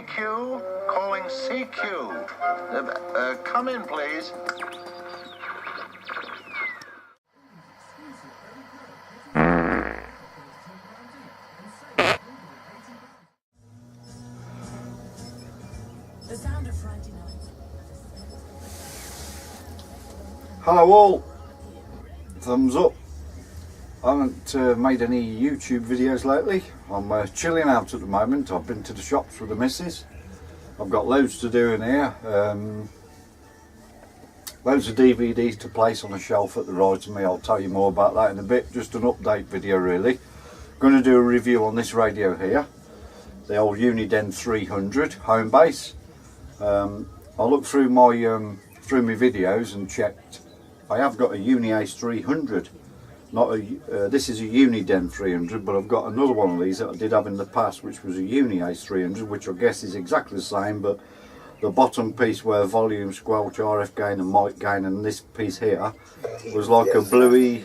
CQ, calling CQ. Come in, please. Hello all, thumbs up. I haven't made any YouTube videos lately. I'm chilling out at the moment. I've been to the shops with the missus. I've got loads to do in here. Loads of DVDs to place on a shelf at the right of me. I'll tell you more about that in a bit. Just an update video really. Going to do a review on this radio here. The old Uniden 300 Homebase. I looked through my videos and checked. I have got a Unibase 300. This is a Uniden 300, but I've got another one of these that I did have in the past, which was a Unibase 300, which I guess is exactly the same, but the bottom piece where volume, squelch, RF gain and mic gain, and this piece here was like a bluey,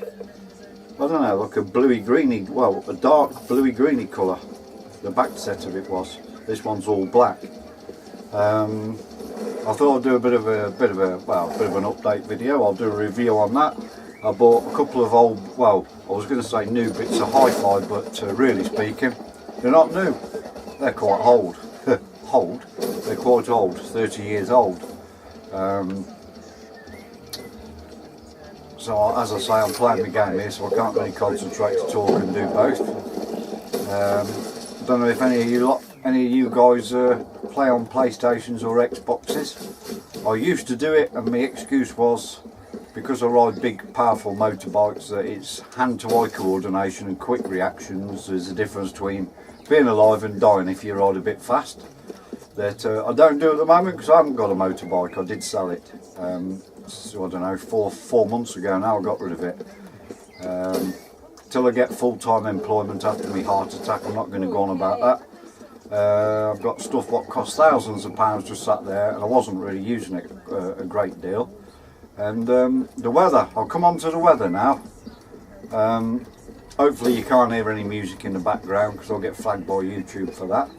I don't know, like a bluey greeny, well, a dark bluey greeny colour. The back set of it was. This one's all black. I thought I'd do a bit of an update video. I'll do a review on that. I bought a couple of old, well, I was going to say new bits of hi-fi, but really speaking, they're not new. They're quite old. Old? They're quite old, 30 years old. So as I say, I'm playing the game here, so I can't really concentrate to talk and do both. I don't know if any of you guys play on PlayStations or Xboxes. I used to do it, and my excuse was because I ride big powerful motorbikes that it's hand-to-eye coordination and quick reactions. There's a difference between being alive and dying if you ride a bit fast. That I don't do at the moment because I haven't got a motorbike. I did sell it, so I don't know, four months ago now I got rid of it. Till I get full-time employment after my heart attack, I'm not going to go on about that. I've got stuff what costs thousands of pounds just sat there, and I wasn't really using it a great deal. And the weather, I'll come on to the weather now. Hopefully you can't hear any music in the background because I'll get flagged by YouTube for that.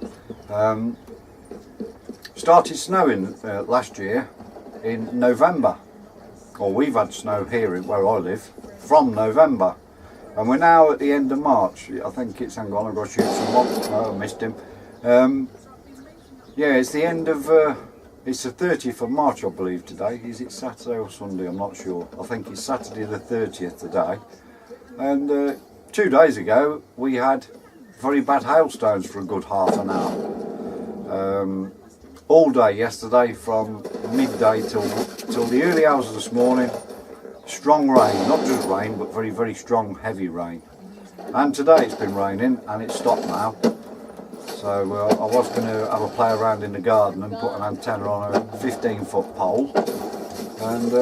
Started snowing last year in November, or we've had snow here where I live from November, and we're now at the end of March. I think it's, hang on, I've got to shoot someone. Oh, I missed him. Yeah, it's the end of, it's the 30th of March I believe today. Is it Saturday or Sunday? I'm not sure. I think it's Saturday the 30th today. And 2 days ago we had very bad hailstones for a good half an hour. All day yesterday from midday till the early hours of this morning. Strong rain, not just rain, but very, very strong, heavy rain. And today it's been raining and it's stopped now. So I was going to have a play around in the garden and put an antenna on a 15-foot pole and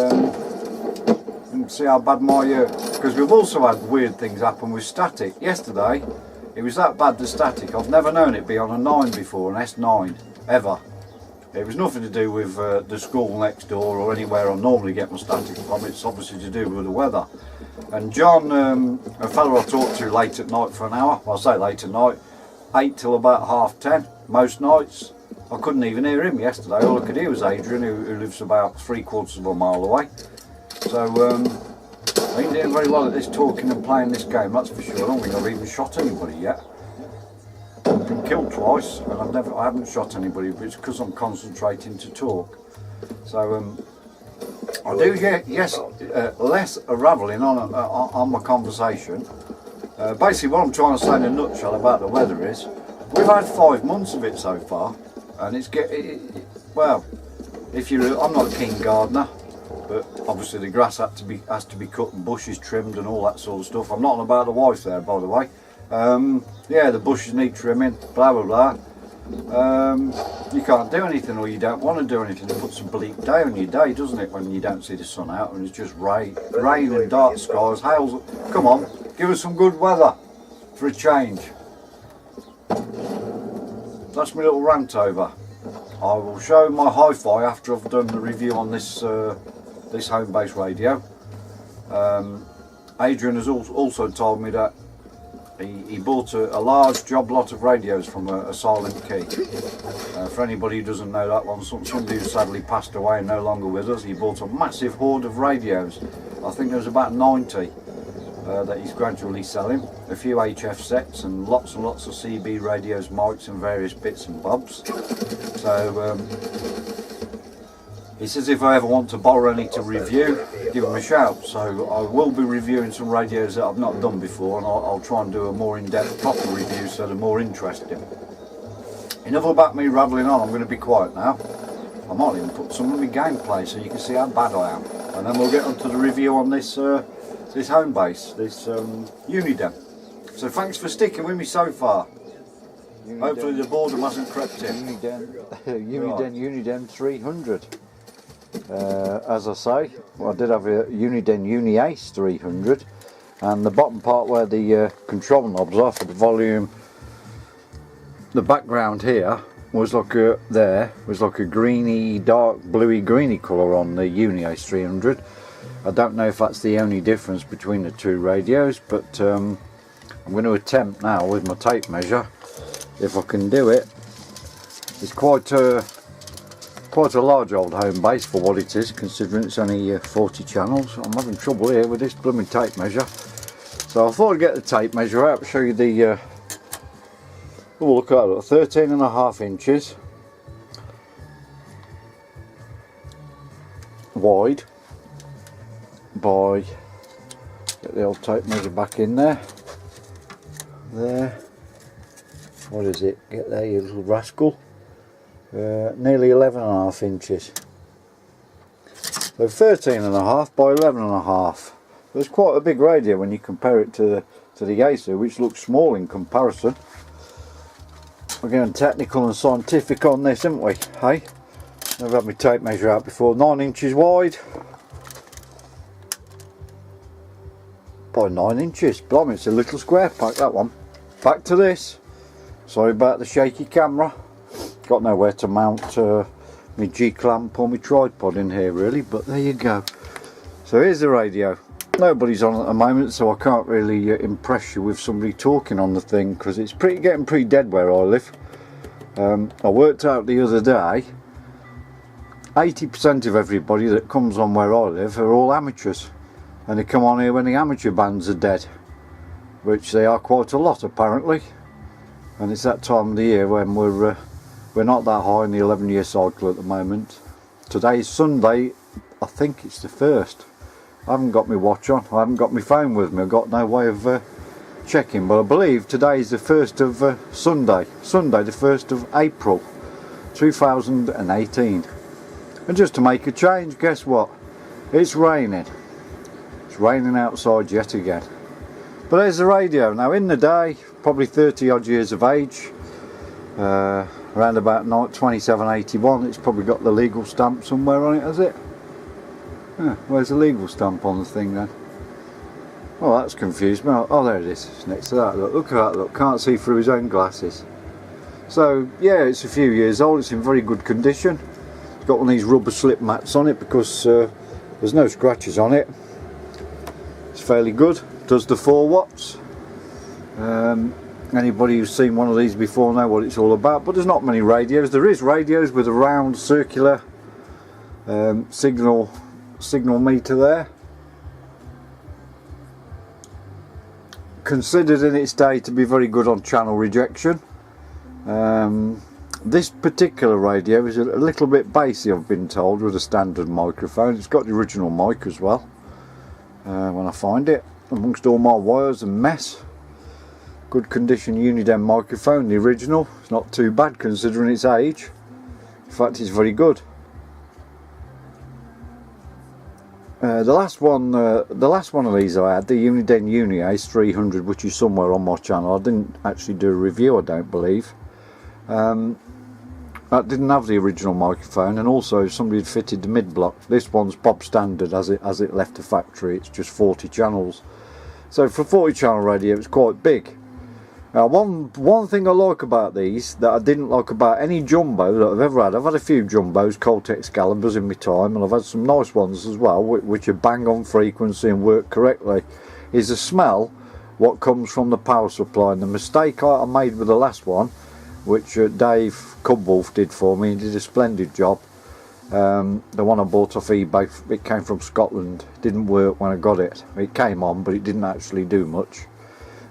see how bad my, because we've also had weird things happen with static. Yesterday it was that bad, the static. I've never known it be on a 9 before, an S9, ever. It was nothing to do with the school next door or anywhere I normally get my static from. It's obviously to do with the weather. And John, a fellow I talked to late at night for an hour, well, I say late at night, 8 till about 10:30 most nights. I couldn't even hear him yesterday. All I could hear was Adrian, who lives about 3/4 of a mile away. So I ain't doing very well at this talking and playing this game, that's for sure. I don't think I've even shot anybody yet. I've been killed twice and I haven't shot anybody, but it's because I'm concentrating to talk. So I do get, yes, less ravelling on my conversation. Basically what I'm trying to say in a nutshell about the weather is we've had 5 months of it so far, and it's well, if you're, I'm not a keen gardener, but obviously the grass has to be cut and bushes trimmed and all that sort of stuff. I'm not on about the wife there, by the way. Yeah, the bushes need trimming, blah blah blah. You can't do anything, or you don't want to do anything. It puts a bleak day on your day, doesn't it, when you don't see the sun out and it's just rain and dark skies, hail. Come on, give us some good weather for a change. That's my little rant over. I will show my hi-fi after I've done the review on this this Homebase radio. Adrian has also told me that He bought a large job lot of radios from a Silent Key. For anybody who doesn't know that one, somebody who sadly passed away and no longer with us, he bought a massive hoard of radios. I think there was about 90 that he's gradually selling. A few HF sets and lots of CB radios, mics and various bits and bobs. So he says if I ever want to borrow any to review, give him a shout. So I will be reviewing some radios that I've not done before, and I'll try and do a more in-depth proper review so they're more interesting. Enough about me rattling on, I'm going to be quiet now. I might even put some of my gameplay so you can see how bad I am. And then we'll get on to the review on this this Homebase, this Uniden. So thanks for sticking with me so far. Uniden. Hopefully the boredom hasn't crept in. Uniden 300. As I say, well, I did have a Uniden Uni-Ace 300, and the bottom part where the control knobs are for the volume, the background here was like a greeny, dark bluey greeny colour on the Uni-Ace 300. I don't know if that's the only difference between the two radios, but I'm going to attempt now with my tape measure if I can do it. It's quite a large old Homebase for what it is, considering it's only 40 channels. I'm having trouble here with this blooming tape measure, so I thought I'd get the tape measure out, show you the oh, look at that, 13.5 inches wide by, get the old tape measure back in there, what is it, get there you little rascal, nearly 11.5 inches, so 13.5 by 11.5. It's quite a big radio when you compare it to the Acer, which looks small in comparison. We're getting technical and scientific on this, haven't we? Hey, I've had my tape measure out before. 9 inches wide by 9 inches. Blimey, it's a little square pack, that one. Back to this. Sorry about the shaky camera. Got nowhere to mount my G-clamp or my tripod in here really, but there you go. So here's the radio. Nobody's on at the moment, so I can't really impress you with somebody talking on the thing, because it's getting pretty dead where I live. I worked out the other day, 80% of everybody that comes on where I live are all amateurs, and they come on here when the amateur bands are dead, which they are quite a lot apparently. And it's that time of the year when we're not that high in the 11-year cycle at the moment. Today's Sunday, I think it's the 1st. I haven't got my watch on, I haven't got my phone with me, I've got no way of checking, but I believe today is the 1st of Sunday the 1st of April 2018. And just to make a change, guess what? It's raining. It's raining outside yet again. But there's the radio. Now in the day, probably 30 odd years of age, around about 2781, it's probably got the legal stamp somewhere on it, has it? Yeah, where's the legal stamp on the thing then? Oh, that's confused me. Oh, there it is. It's next to that. Look at that. Look, can't see through his own glasses. So yeah, it's a few years old. It's in very good condition. It's got one of these rubber slip mats on it because there's no scratches on it. It's fairly good. Does the 4 watts. Anybody who's seen one of these before know what it's all about. But there's not many radios. There is radios with a round circular signal meter there. Considered in its day to be very good on channel rejection. This particular radio is a little bit bassy, I've been told, with a standard microphone. It's got the original mic as well, when I find it, amongst all my wires and mess. Good condition Uniden microphone, the original. It's not too bad considering its age. In fact, it's very good. The last one of these I had, the Uniden Uni-Ace 300, which is somewhere on my channel. I didn't actually do a review, I don't believe. That didn't have the original microphone, and also somebody had fitted the mid block. This one's pop standard as it left the factory. It's just 40 channels. So for a 40 channel radio, it's quite big. Now one thing I like about these that I didn't like about any jumbo that I've ever had, I've had a few jumbos, Colt Excaliburs in my time, and I've had some nice ones as well, which are bang on frequency and work correctly, is the smell what comes from the power supply. And the mistake I made with the last one, which Dave Cubwolf did for me, he did a splendid job. The one I bought off eBay, it came from Scotland, didn't work when I got it. It came on, but it didn't actually do much.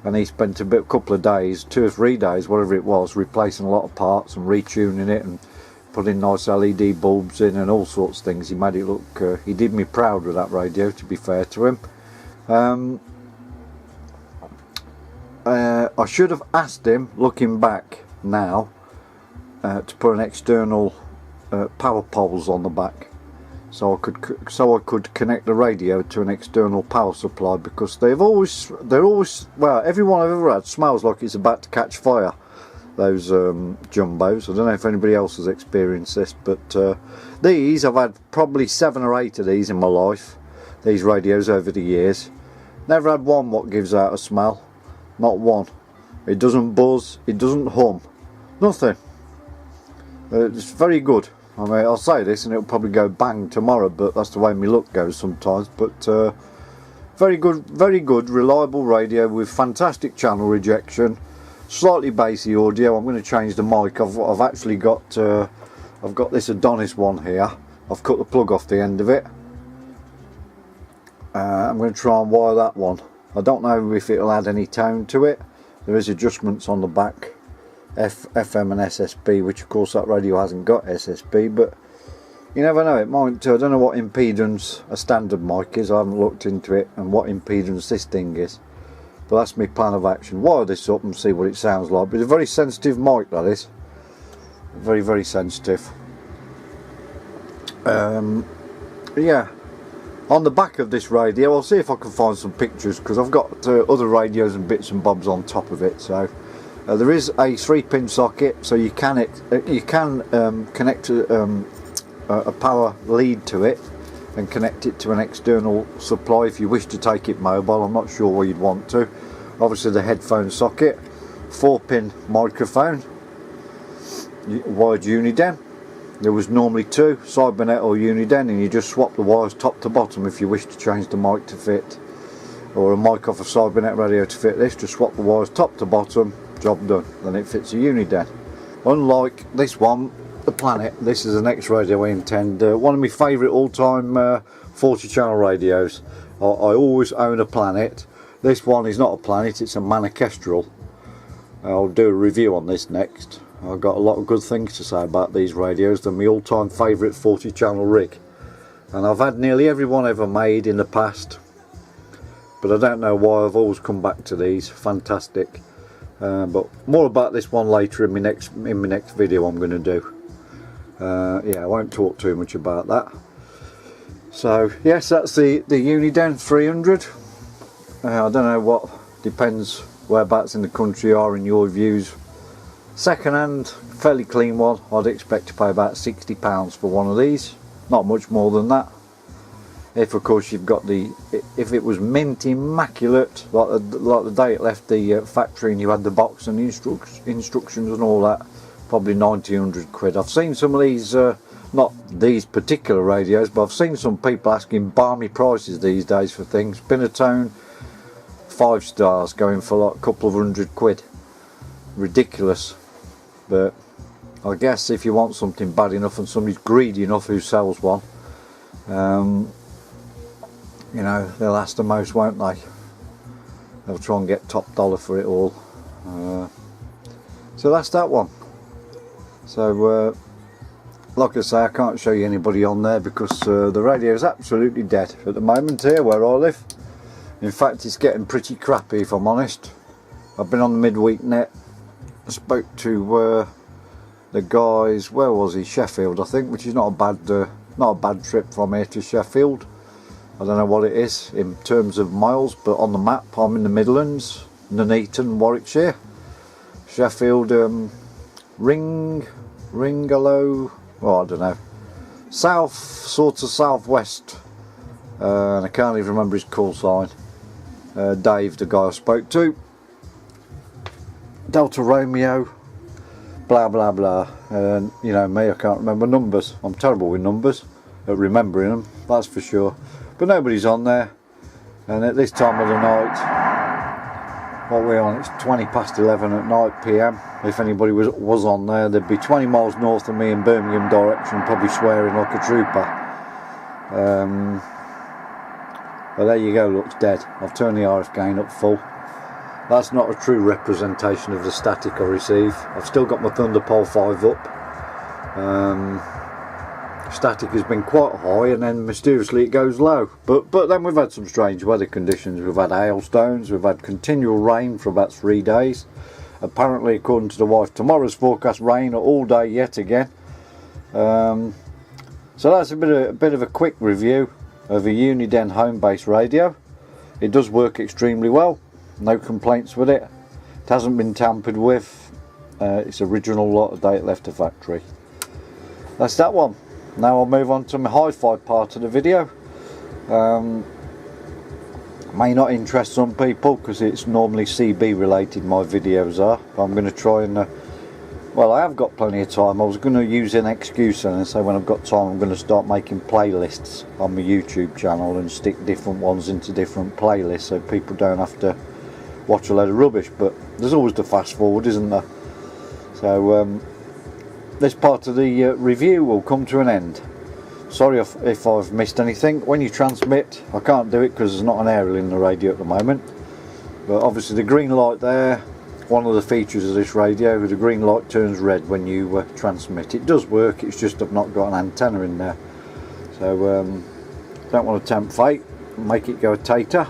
And he spent a couple of days, 2 or 3 days, whatever it was, replacing a lot of parts and retuning it and putting nice LED bulbs in and all sorts of things. He made it look, he did me proud with that radio, to be fair to him. I should have asked him, looking back now, to put an external power poles on the back, so I could connect the radio to an external power supply, because they're always, well, every one I've ever had smells like it's about to catch fire, those jumbos. I don't know if anybody else has experienced this, but these, I've had probably 7 or 8 of these in my life, these radios, over the years. Never had one what gives out a smell, not one. It doesn't buzz, it doesn't hum, nothing. It's very good. I mean, I'll say this and it'll probably go bang tomorrow, but that's the way my luck goes sometimes. But very good, reliable radio with fantastic channel rejection, slightly bassy audio. I'm going to change the mic. I've actually got I've got this Adonis one here. I've cut the plug off the end of it. I'm going to try and wire that one. I don't know if it'll add any tone to it. There is adjustments on the back, FM and SSB, which of course that radio hasn't got SSB, but you never know, it might. I don't know what impedance a standard mic is, I haven't looked into it, and what impedance this thing is, but that's my plan of action. Wire this up and see what it sounds like. But it's a very sensitive mic, that is, very sensitive. Yeah, on the back of this radio, I'll see if I can find some pictures, because I've got other radios and bits and bobs on top of it. So there is a 3-pin socket, so you can connect a power lead to it and connect it to an external supply if you wish to take it mobile. I'm not sure where you'd want to. Obviously the headphone socket, 4-pin microphone, wired Uniden. There was normally 2, Cybernet or Uniden, and you just swap the wires top to bottom if you wish to change the mic to fit, or a mic off a Cybernet radio to fit this. Just swap the wires top to bottom, job done. Then it fits a Uniden. Unlike this one, the Planet, this is the next radio I intend. One of my favourite all-time 40 channel radios. I always own a Planet. This one is not a Planet, it's a Manikestrel. I'll do a review on this next. I've got a lot of good things to say about these radios. They're my all-time favourite 40 channel rig, and I've had nearly every one ever made in the past, but I don't know why I've always come back to these. Fantastic. But more about this one later in my next video I'm going to do. Yeah, I won't talk too much about that. So yes, that's the Uniden 300. I don't know what, depends whereabouts in the country you are in your views. Second hand, fairly clean one. I'd expect to pay about £60 for one of these, not much more than that. If of course you've got if it was mint immaculate, like the day it left the factory and you had the box and the instructions and all that, probably 90-100 quid. I've seen some of these, not these particular radios, but I've seen some people asking balmy prices these days for things. Spinatone, 5 stars, going for like a couple of £100. Ridiculous. But I guess if you want something bad enough and somebody's greedy enough who sells one, you know, they'll ask the most, won't they? They'll try and get top dollar for it all. So that's that one. So like I say, I can't show you anybody on there because the radio is absolutely dead at the moment here where I live. In fact, it's getting pretty crappy, if I'm honest. I've been on the midweek net. I spoke to the guys, where was he? Sheffield, I think, which is not a bad trip from here to Sheffield. I don't know what it is in terms of miles, but on the map I'm in the Midlands, Nuneaton, Warwickshire. Sheffield, Ringalow, well, I don't know, south, sort of southwest, and I can't even remember his call sign. Dave, the guy I spoke to, Delta Romeo, blah blah blah, and you know me, I can't remember numbers. I'm terrible with numbers, at remembering them, that's for sure. But nobody's on there, and at this time of the night, what we're on, it's 20 past 11 at night PM. If anybody was on there, they'd be 20 miles north of me in Birmingham direction, probably swearing like a trooper. But there you go, looks dead. I've turned the RF gain up full. That's not a true representation of the static I receive. I've still got my Thunderpole 5 up. Static has been quite high, and then mysteriously it goes low. But then we've had some strange weather conditions. We've had hailstones, we've had continual rain for about 3 days. Apparently, according to the wife, tomorrow's forecast rain all day yet again. So that's a bit of a quick review of a Uniden Homebase radio. It does work extremely well. No complaints with it. It hasn't been tampered with. It's original lot of day it left the factory. That's that one. Now I'll move on to my hi-fi part of the video. May not interest some people because it's normally CB related, my videos are. But I'm going to try and well, I have got plenty of time. I was going to use an excuse and say when I've got time I'm going to start making playlists on my YouTube channel and stick different ones into different playlists so people don't have to watch a load of rubbish. But there's always the fast forward, isn't there? So this part of the review will come to an end. Sorry if I've missed anything. When you transmit, I can't do it because there's not an aerial in the radio at the moment. But obviously the green light there, one of the features of this radio, the green light turns red when you transmit. It does work, it's just I've not got an antenna in there. So don't want to tempt fate, make it go a tater.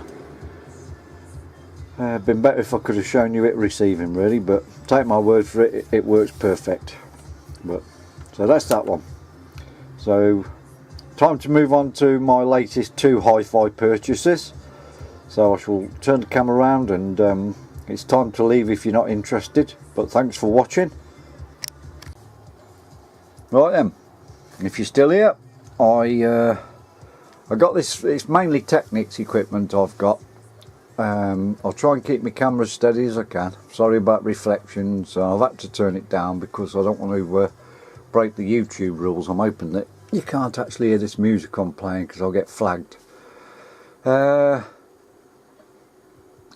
Been better if I could have shown you it receiving really, but take my word for it, it works perfect. But so that's that one. So time to move on to my latest 2 hi-fi purchases. So I shall turn the camera around and it's time to leave if you're not interested, but thanks for watching. Right then, if you're still here, I got this. It's mainly Technics equipment I've got. I'll try and keep my camera as steady as I can. Sorry about reflections, I've had to turn it down because I don't want to break the YouTube rules. I'm hoping that you can't actually hear this music I'm playing because I'll get flagged.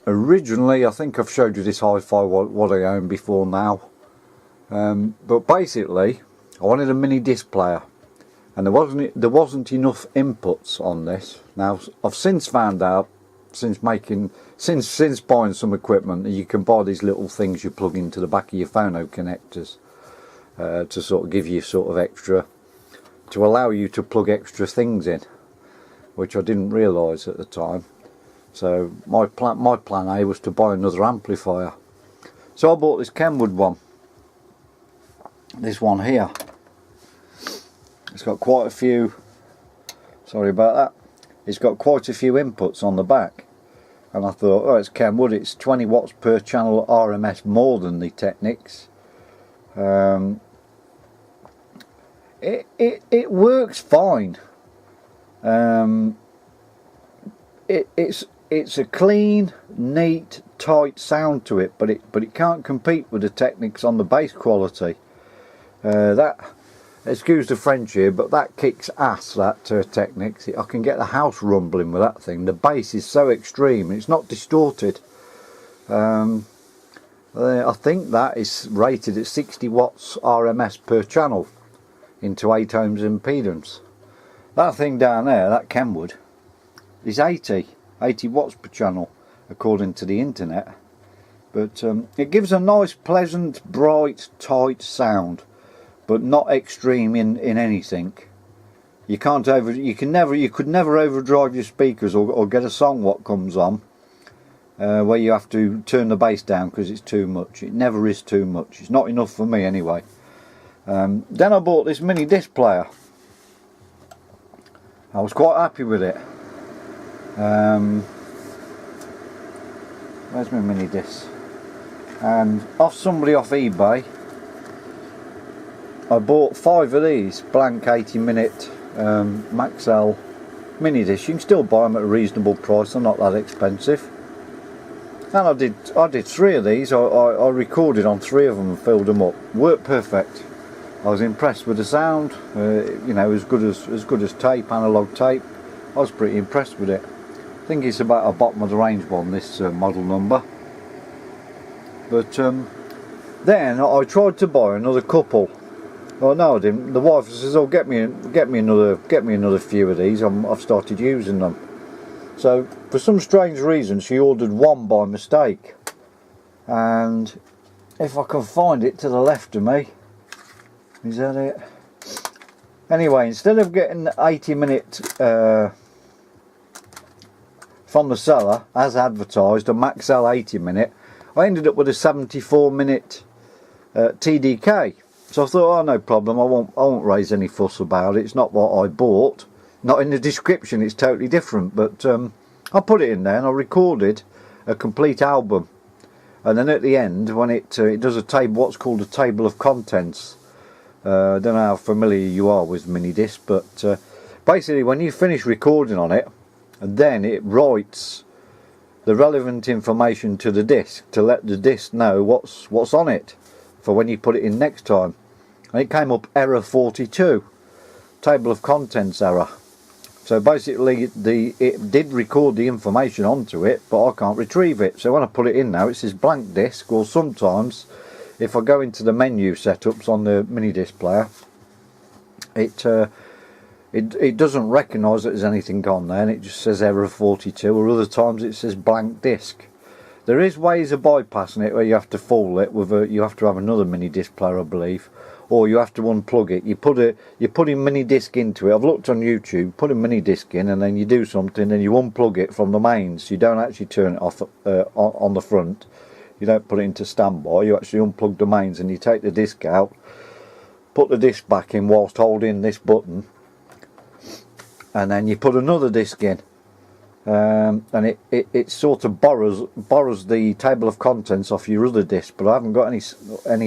Originally, I think I've showed you this hi-fi what I own before now. But basically, I wanted a mini disc player, and there wasn't enough inputs on this. Now I've since found out, since buying some equipment, that you can buy these little things you plug into the back of your phono connectors to sort of give you sort of extra, to allow you to plug extra things in, which I didn't realise at the time. So my plan A was to buy another amplifier. So I bought this Kenwood one. This one here. It's got quite a few, sorry about that, it's got quite a few inputs on the back. And I thought, oh, it's Kenwood, it's 20 watts per channel RMS more than the Technics. It works fine. It's a clean, neat, tight sound to it, but it can't compete with the Technics on the bass quality. That, excuse the French here, but that kicks ass, that Technics. I can get the house rumbling with that thing. The bass is so extreme, it's not distorted. I think that is rated at 60 watts RMS per channel into 8 ohms impedance. That thing down there, that Kenwood, is 80 watts per channel according to the internet. But it gives a nice, pleasant, bright, tight sound, but not extreme in anything. You could never overdrive your speakers or get a song what comes on where you have to turn the bass down because it's too much. It never is too much. It's not enough for me anyway. Then I bought this mini disc player. I was quite happy with it. Where's my mini disc? And off eBay, I bought 5 of these blank 80-minute Maxell mini discs. You can still buy them at a reasonable price. They're not that expensive. And I did 3 of these. I recorded on 3 of them and filled them up. Worked perfect. I was impressed with the sound. You know, as good as tape, analog tape. I was pretty impressed with it. I think it's about a bottom of the range one, this model number. But then I tried to buy another couple. Oh no, I didn't. The wife says, "Oh, get me another few of these. I've started using them." So for some strange reason, she ordered one by mistake. And if I can find it to the left of me, is that it? Anyway, instead of getting 80-minute from the seller as advertised, a Maxell 80-minute, I ended up with a 74-minute TDK. So I thought, oh, no problem, I won't raise any fuss about it. It's not what I bought. Not in the description, it's totally different. But I put it in there and I recorded a complete album. And then at the end, when it does a table, what's called a table of contents. I don't know how familiar you are with mini disc, but basically when you finish recording on it, and then it writes the relevant information to the disc to let the disc know what's on it for when you put it in next time. And it came up error 42, table of contents error. So basically it did record the information onto it, but I can't retrieve it. So when I put it in now, it says blank disc, or sometimes if I go into the menu setups on the mini disc player, it doesn't recognise that there's anything on there, and it just says error 42, or other times it says blank disc. There is ways of bypassing it where you have to fool it with you have to have another mini disc player, I believe, or you have to unplug it. You put a mini disc into it. I've looked on YouTube, put a mini disc in, and then you do something and you unplug it from the mains. You don't actually turn it off on the front. You don't put it into standby. You actually unplug the mains and you take the disc out, put the disc back in whilst holding this button, and then you put another disc in, and it sort of borrows the table of contents off your other disc. But I haven't got any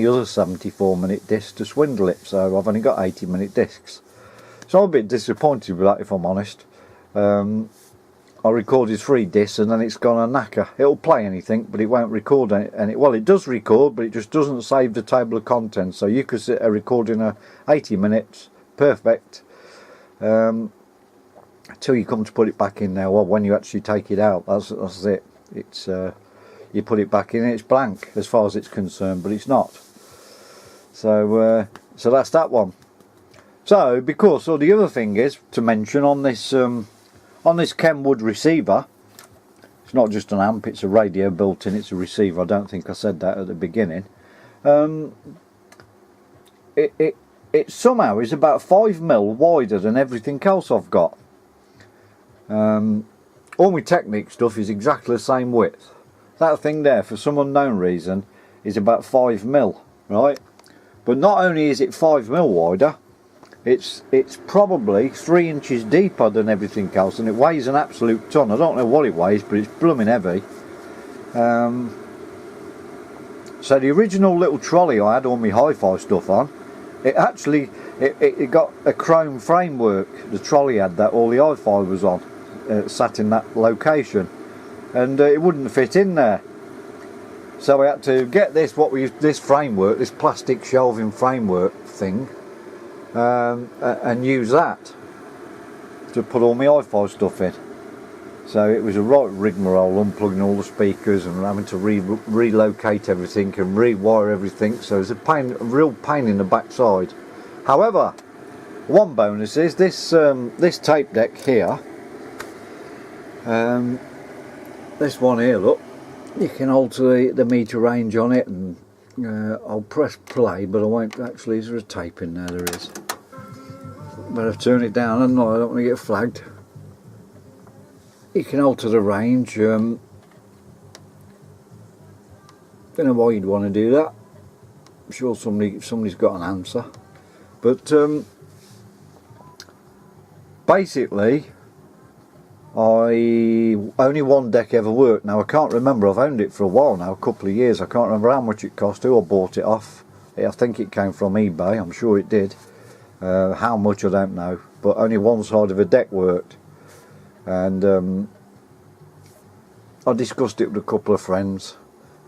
other 74-minute discs to swindle it, so I've only got 80-minute discs. So I'm a bit disappointed with that, if I'm honest. I recorded 3 discs and then it's gone a knacker. It'll play anything, but it won't record any. Well, it does record, but it just doesn't save the table of contents. So you could sit there recording 80 minutes, perfect, until you come to put it back in there. Well, when you actually take it out, that's it. It's you put it back in, it's blank as far as it's concerned, but it's not. So so that's that one. So because the other thing is to mention on this Kenwood receiver, it's not just an amp, it's a radio built in, it's a receiver. I don't think I said that at the beginning. It somehow is about 5mm wider than everything else I've got. All my Technic stuff is exactly the same width. That thing there, for some unknown reason, is about 5mm, right? But not only is it 5mm wider, it's probably 3 inches deeper than everything else, and it weighs an absolute ton. I don't know what it weighs, but it's blooming heavy. So the original little trolley I had all my hi-fi stuff on, it actually it got a chrome framework. The trolley had that all the hi-fi was on, sat in that location, and it wouldn't fit in there. So we had to get this framework, this plastic shelving framework thing, and use that to put all my hi-fi stuff in. So it was a right rigmarole, unplugging all the speakers and having to relocate everything and rewire everything. So it was a real pain in the backside. However, one bonus is this tape deck here. This one here, look, you can alter the meter range on it, and I'll press play, but I won't actually. Is there a tape in there? There is. Better turn it down, and I don't want to get flagged. You can alter the range. Don't know why you'd want to do that. I'm sure somebody's got an answer. But basically, only one deck ever worked. Now I can't remember. I've owned it for a while now, a couple of years. I can't remember how much it cost, who I bought it off. I think it came from eBay. I'm sure it did. How much I don't know. But only one side of a deck worked. And I discussed it with a couple of friends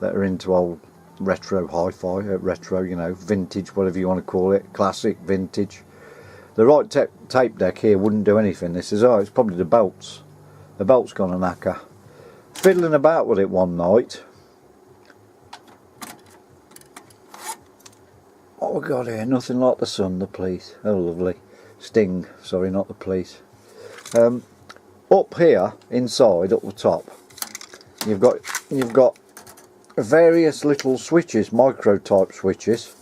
that are into old retro hi-fi, retro, you know, vintage, whatever you want to call it, classic, vintage. The right tape deck here wouldn't do anything. They says, oh, it's probably the belts. The belt's gone a knacker. Fiddling about with it one night, What we got here? Nothing like the sun, the police. Oh, lovely. Sting, sorry, not the police. Up here, inside, up the top, you've got various little switches, micro type switches,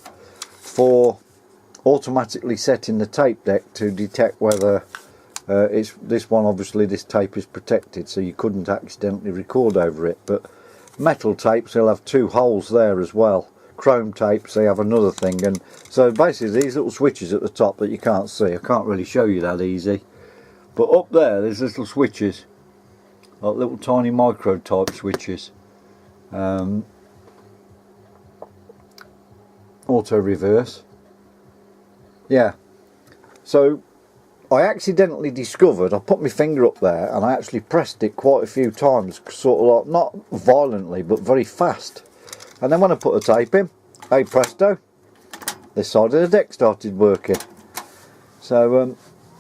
for automatically setting the tape deck to detect whether it's this one. Obviously this tape is protected, so you couldn't accidentally record over it, but metal tapes, they'll have 2 holes there as well. Chrome tapes, they have another thing. And so basically these little switches at the top that you can't see, I can't really show you that easy, but up there's little switches, like little tiny micro type switches. Auto reverse. Yeah, so I accidentally discovered, I put my finger up there and I actually pressed it quite a few times, sort of like, not violently but very fast, and then when I put the tape in, hey presto, this side of the deck started working. So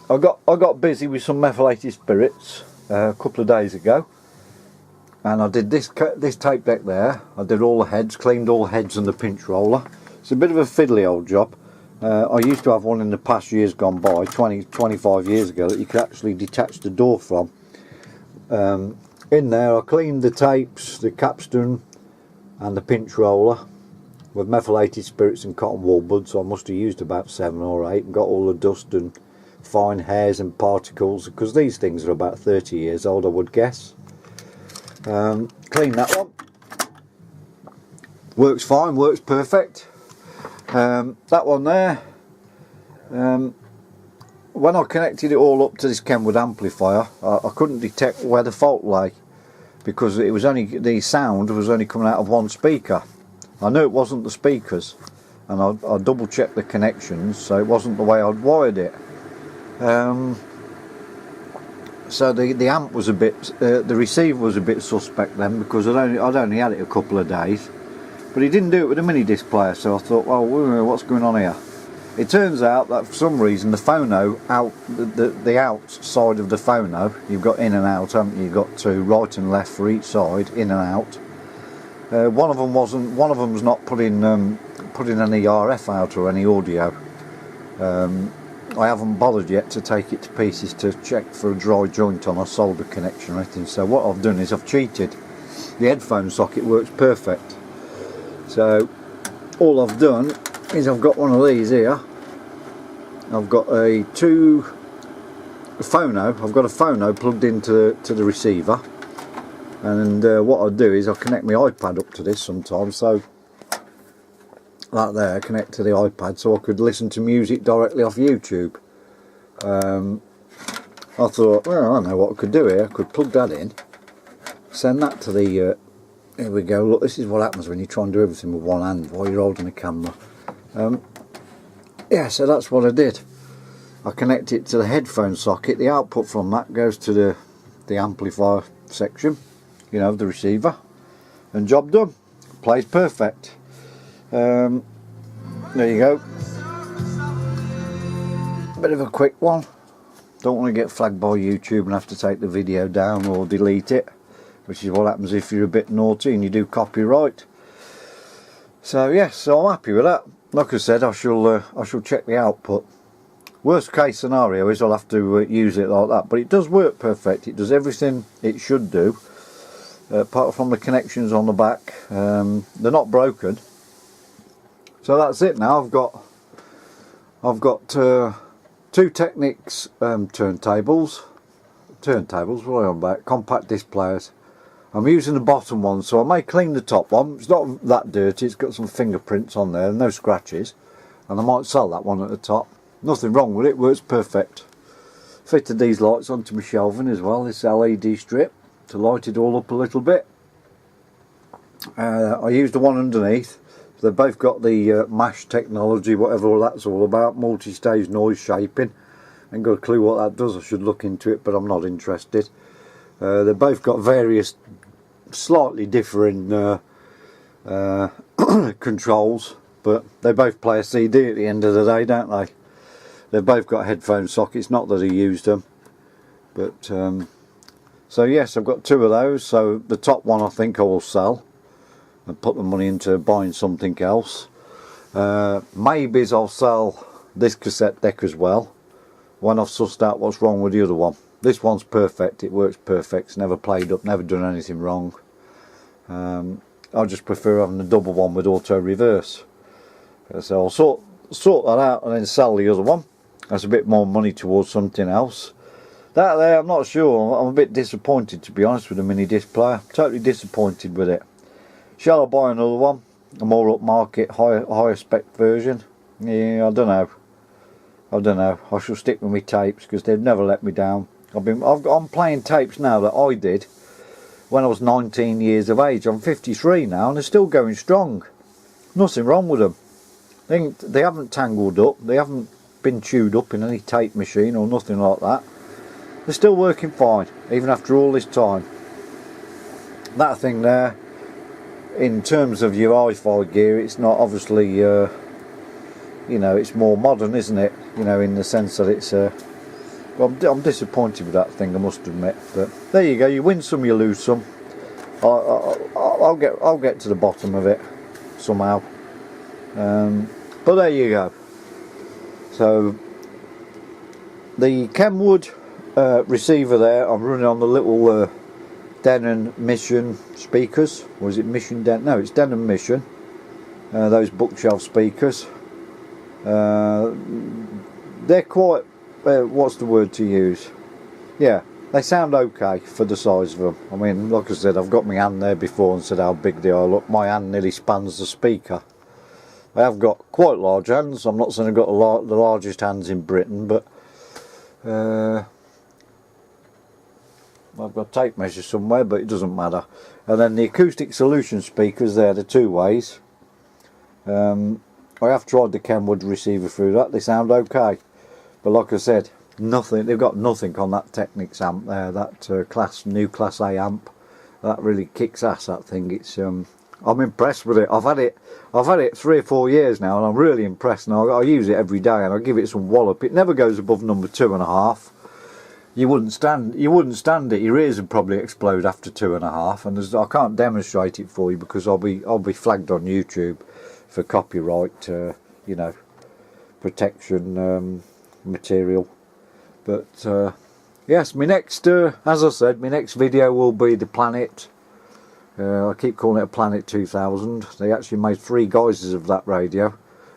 I got busy with some methylated spirits a couple of days ago, and I did this tape deck there. I did all the heads, cleaned all the heads and the pinch roller. It's a bit of a fiddly old job. I used to have one in the past years gone by, 25 years ago, that you could actually detach the door from. In there I cleaned the tapes, the capstan and the pinch roller with methylated spirits and cotton wool buds. So I must have used about 7 or 8 and got all the dust and fine hairs and particles, because these things are about 30 years old, I would guess. Clean that one. Works fine, works perfect. That one there, when I connected it all up to this Kenwood amplifier, I couldn't detect where the fault lay, because it was only, the sound was only coming out of one speaker. I knew it wasn't the speakers, and I double checked the connections, so it wasn't the way I'd wired it. So the amp was a bit, the receiver was a bit suspect then, because I'd only had it a couple of days. But he didn't do it with a mini disc player, so I thought, well, what's going on here? It turns out that for some reason the phono, the outside of the phono, you've got in and out, haven't you? You've got 2, right and left for each side, in and out. One of them's not putting any RF out or any audio. I haven't bothered yet to take it to pieces to check for a dry joint on a solder connection or anything. So what I've done is I've cheated. The headphone socket works perfect. So all I've done is I've got one of these here. I've got a phono. I've got a phono plugged into the receiver, and what I do is I connect my iPad up to this sometimes. So that there, connect to the iPad, so I could listen to music directly off YouTube. I thought, well, I know what I could do here. I could plug that in, send that to the. Here we go. Look, this is what happens when you try and do everything with one hand while you're holding the camera. Yeah, so that's what I did. I connect it to the headphone socket. The output from that goes to the amplifier section, you know, the receiver, and job done. Plays perfect. There you go. Bit of a quick one. Don't want to get flagged by YouTube and have to take the video down or delete it, which is what happens if you're a bit naughty and you do copyright. So yes, so I'm happy with that. Like I said, I shall check the output. Worst case scenario is I'll have to use it like that, but it does work perfect. It does everything it should do, apart from the connections on the back. They're not broken. So that's it now. I've got 2 Technics turntables. What are I on about? Compact disc players. I'm using the bottom one, so I may clean the top one. It's not that dirty. It's got some fingerprints on there, no scratches, and I might sell that one at the top. Nothing wrong with it. Works perfect. Fitted these lights onto my shelving as well. This LED strip to light it all up a little bit. I used the one underneath. They've both got the MASH technology, whatever that's all about, multi-stage noise shaping. I ain't got a clue what that does. I should look into it, but I'm not interested. They've both got various slightly differing controls, but they both play a CD at the end of the day, don't they? They've both got headphone sockets, not that I used them, but so yes, I've got 2 of those. So the top one I think I will sell and put the money into buying something else. Maybe I'll sell this cassette deck as well when I've sussed out what's wrong with the other one. This one's perfect, it works perfect, it's never played up, never done anything wrong. I just prefer having the double one with auto reverse. So I'll sort that out and then sell the other one. That's a bit more money towards something else. That there, I'm not sure. I'm a bit disappointed, to be honest, with the mini disc player. Totally disappointed with it. Shall I buy another one? A more upmarket, higher spec version? Yeah, I don't know. I shall stick with my tapes because they've never let me down. I'm playing tapes now that I did when I was 19 years of age. I'm 53 now and they're still going strong. Nothing wrong with them. They haven't tangled up. They haven't been chewed up in any tape machine or nothing like that. They're still working fine, even after all this time. That thing there, in terms of your hi-fi gear, it's not obviously, you know, it's more modern, isn't it? You know, in the sense that it's, I'm disappointed with that thing, I must admit. But there you go. You win some, you lose some. I'll get to the bottom of it somehow. But there you go. So the Kenwood receiver there, I'm running on the little Denon Mission speakers. Or is it Mission Den? No, it's Denon Mission. Those bookshelf speakers. They're quite, what's the word to use? Yeah, they sound okay for the size of them. I mean, like I said, I've got my hand there before and said how big they are. Look, my hand nearly spans the speaker. I have got quite large hands. I'm not saying I've got the largest hands in Britain, but I've got tape measure somewhere, but it doesn't matter. And then the acoustic solution speakers there, the two ways. I have tried the Kenwood receiver through that. They sound okay, but like I said, nothing. They've got nothing on that Technics amp there. That new Class A amp. That really kicks ass. That thing. It's I'm impressed with it. I've had it 3 or 4 years now, and I'm really impressed. Now I use it every day, and I give it some wallop. It never goes above number 2.5. You wouldn't stand it. Your ears would probably explode after 2.5. And I can't demonstrate it for you because I'll be flagged on YouTube for copyright, you know, protection material. But yes, my next, as I said, my next video will be the Planet. I keep calling it a Planet 2000. They actually made 3 guises of that radio.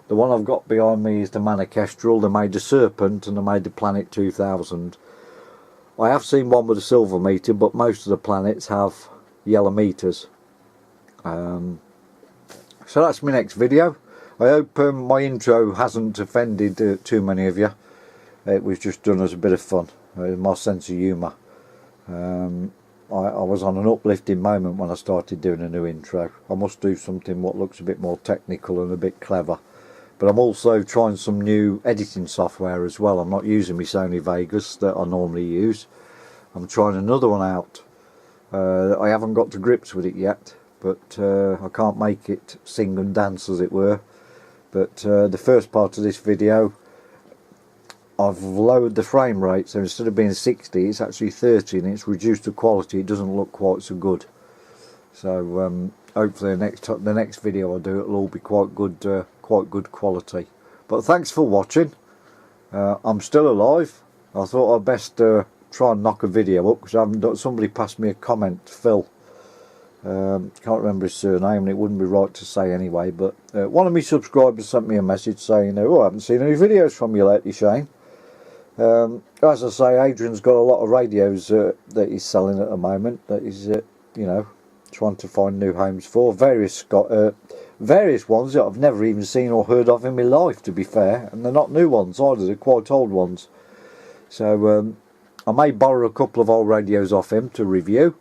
The one I've got behind me is the Manikestrel. They made the Serpent and they made the Planet 2000. I have seen one with a silver meter, but most of the Planets have yellow meters. So that's my next video. I hope my intro hasn't offended too many of you. It was just done as a bit of fun, my sense of humour. I was on an uplifting moment when I started doing a new intro. I must do something what looks a bit more technical and a bit clever. But I'm also trying some new editing software as well. I'm not using my Sony Vegas that I normally use. I'm trying another one out. I haven't got to grips with it yet, but I can't make it sing and dance, as it were. But the first part of this video, I've lowered the frame rate, so instead of being 60 it's actually 30, and it's reduced the quality. It doesn't look quite so good. So hopefully the next video I do, it'll all be quite good quality. But thanks for watching. I'm still alive. I thought I'd best try and knock a video up because I haven't done. Somebody passed me a comment, Phil. Can't remember his surname, and it wouldn't be right to say anyway. But one of my subscribers sent me a message saying, "Oh, I haven't seen any videos from you lately, Shane." As I say, Adrian's got a lot of radios that he's selling at the moment. That he's, you know, trying to find new homes for. Various ones that I've never even seen or heard of in my life, to be fair. And they're not new ones either. They're quite old ones. So I may borrow a couple of old radios off him to review.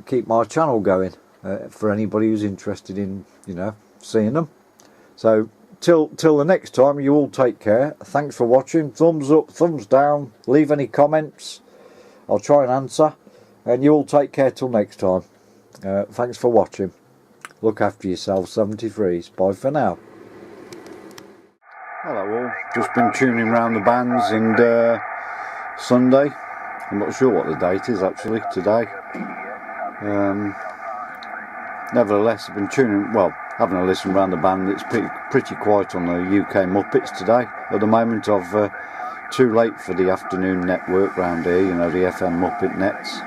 Keep my channel going for anybody who's interested in, you know, seeing them. So till the next time, you all take care. Thanks for watching. Thumbs up, thumbs down, leave any comments, I'll try and answer, and you all take care till next time. Thanks for watching. Look after yourself, 73s. Bye for now. Hello all, just been tuning round the bands, and Sunday, I'm not sure what the date is actually today. Nevertheless, I've been tuning, well, having a listen around the band. It's pretty quiet on the UK Muppets today. At the moment, I've too late for the afternoon network round here, you know, the FM Muppet nets.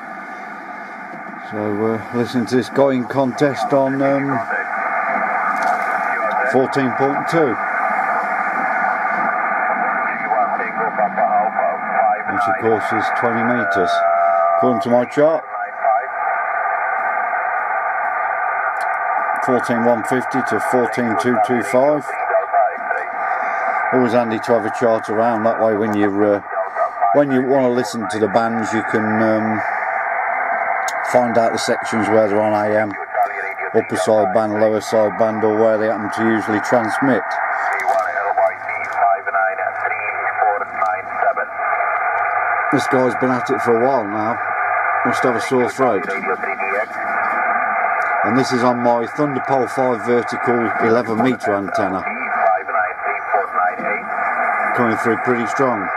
So listening to this going contest on 14.2, which of course is 20 metres according to my chart. 14.150 to 14.225. Always handy to have a chart around, that way when you want to listen to the bands you can find out the sections where they're on AM, upper side band, lower side band, or where they happen to usually transmit. This guy's been at it for a while now, must have a sore throat. And this is on my Thunderpole 5 vertical 11 metre antenna, coming through pretty strong.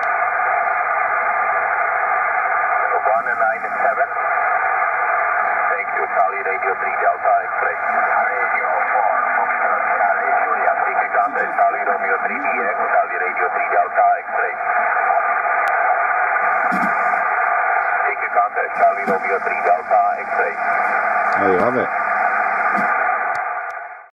There you have it.